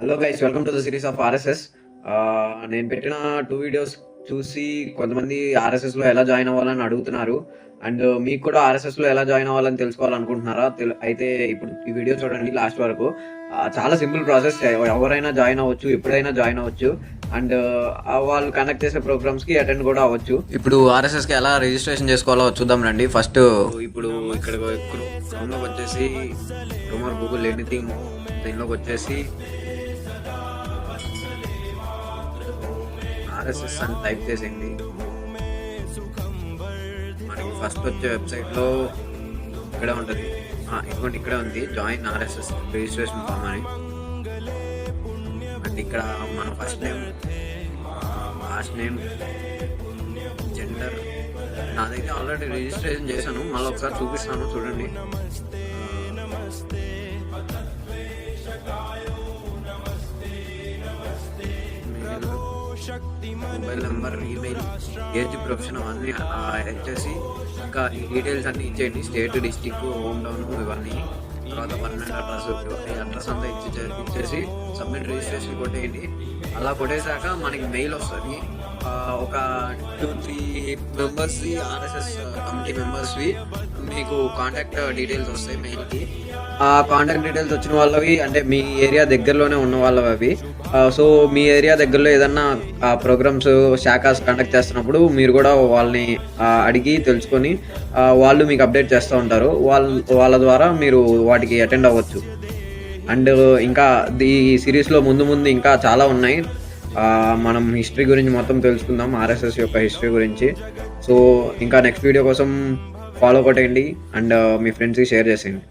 Hello guys, welcome to the series of RSS. నేను పెట్టిన 2 videos చూసి కొంతమంది ఆర్ఎస్ఎస్‌లో ఎలా జాయిన్ అవ్వాలని అడుగుతున్నారు. అండ్ మీకు కూడా ఆర్ఎస్ఎస్‌లో ఎలా జాయిన్ అవ్వాలని తెలుసుకోవాలనుకుంటున్నారా? అయితే ఇప్పుడు ఈ వీడియో చూడండి లాస్ట్ వరకు. చాలా సింపుల్ ప్రాసెస్. ఎవరైనా జాయిన్ అవ్వచ్చు, ఎప్పుడైనా జాయిన్ అవ్వచ్చు. అండ్ వాళ్ళు కండక్ట్ చేసే ప్రోగ్రామ్స్‌కి అటెండ్ కూడా అవ్వచ్చు. ఇప్పుడు ఆర్ఎస్ఎస్‌కి ఎలా రిజిస్ట్రేషన్ చేసుకోవాలో చూద్దాం రండి. ఫస్ట్ ఇప్పుడు ఇక్కడ క్రోమ్‌లోకి వచ్చేసి క్రోమ్ ఆర్ గూగుల్ ఎనీథింగ్ దీనిలోకి వచ్చేసి ఆర్ఎస్ఎస్ అని టైప్ చేసేయండి. మనకి ఫస్ట్ వచ్చే వెబ్సైట్లో ఇక్కడే ఉంటుంది. ఇదిగోండి, ఇక్కడే ఉంది జాయిన్ ఆర్ఎస్ఎస్ రిజిస్ట్రేషన్ ఫామ్ అని. అండ్ ఇక్కడ మన first name, last name, gender. నాదైతే ఆల్రెడీ రిజిస్ట్రేషన్ చేశాను, మళ్ళీ ఒకసారి చూపిస్తాను చూడండి. Mobile number, email, age, profession అవన్నీ వచ్చేసి ఇంకా ఈ డీటెయిల్స్ అన్నీ ఇచ్చేయండి. స్టేట్, డిస్టిక్, హోమ్ టౌన్ ఇవన్నీ. తర్వాత పర్మనెంట్ అడ్రస్, ఈ అడ్రస్ అంతా ఇచ్చేసి సబ్మిట్ రిజిస్ట్రేషన్ కొట్టేయండి. అలా కొట్టేశాక మనకి మెయిల్ వస్తుంది. ఒక 2-3 మెంబర్స్వి, ఆర్ఎస్ఎస్ కమిటీ మెంబర్స్వి మీకు కాంటాక్ట్ డీటెయిల్స్ వస్తాయి మెయిల్కి. ఆ కాంటాక్ట్ డీటెయిల్స్ వచ్చిన వాళ్ళవి అంటే మీ ఏరియా దగ్గరలోనే ఉన్న వాళ్ళవి అవి. సో మీ ఏరియా దగ్గరలో ఏదన్నా ప్రోగ్రామ్స్ శాఖస్ కండక్ట్ చేస్తున్నప్పుడు మీరు కూడా వాళ్ళని అడిగి తెలుసుకొని వాళ్ళు మీకు అప్డేట్ చేస్తూ ఉంటారు. వాళ్ళ ద్వారా మీరు వాటికి అటెండ్ అవ్వచ్చు. అండ్ ఇంకా ఈ సిరీస్లో ముందు ఇంకా చాలా ఉన్నాయి. మనం హిస్టరీ గురించి మొత్తం తెలుసుకుందాం, ఆర్ఎస్ఎస్ యొక్క హిస్టరీ గురించి. సో ఇంకా నెక్స్ట్ వీడియో కోసం ఫాలో కొట్టేయండి అండ్ మీ ఫ్రెండ్స్కి షేర్ చేసేయండి.